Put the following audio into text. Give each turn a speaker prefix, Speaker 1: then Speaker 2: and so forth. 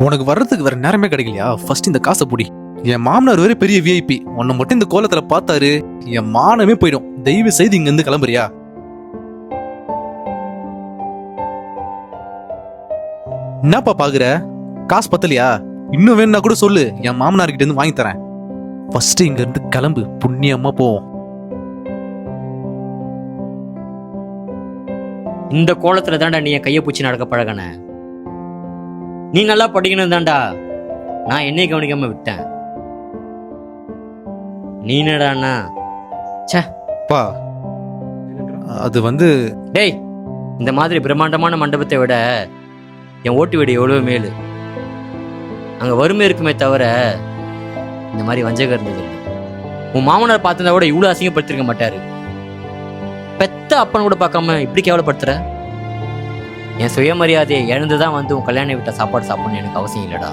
Speaker 1: உனக்கு வர்றதுக்கு வேற நேரமே கிடைக்கலையா? ஃபர்ஸ்ட் இந்த காசை புடி. என் மாமனார் வேற பெரிய விஐபி. உன்னை மட்டும் இந்த கோலத்துல பார்த்தாரு என் மானமே போயிடும். தயவு செய்து இங்க இருந்து கிளம்புறியா? என்னப்பா பாக்குற? காசு பத்தலையா? இன்னும் வேணும்னா கூட சொல்லு, என் மாமனார் கிட்ட இருந்து வாங்கி தரேன். ஃபர்ஸ்ட் இங்க இருந்து கிளம்பு, புண்ணியமா போவோம்.
Speaker 2: இந்த கோலத்துல தாண்டா நீ என் கையை பூச்சி நடக்க பழகன. நீ நல்லா படிக்கணும் தாண்டா நான் என்னையும் கவனிக்காம விட்டேன். நீ என்னடாண்ணா
Speaker 1: பா அது வந்து
Speaker 2: டேய், இந்த மாதிரி பிரம்மாண்டமான மண்டபத்தை விட என் ஓட்டு வீடு எவ்வளவு மேலு. அங்க வறுமை இருக்குமே தவிர இந்த மாதிரி வஞ்சகம் இருந்தது இல்லை. உன் மாமனார் பார்த்திருந்தா கூட இவ்வளவு அசிங்கப்படுத்திருக்க மாட்டாரு. பெத்த அப்பன் கூட பார்க்காம இப்படி கேவலப்படுத்துற. என் சுயமரியாதையை இழந்துதான் வந்து உன் கல்யாண வீட்டை சாப்பாடு சாப்பிடணும்னு எனக்கு அவசியம் இல்லடா.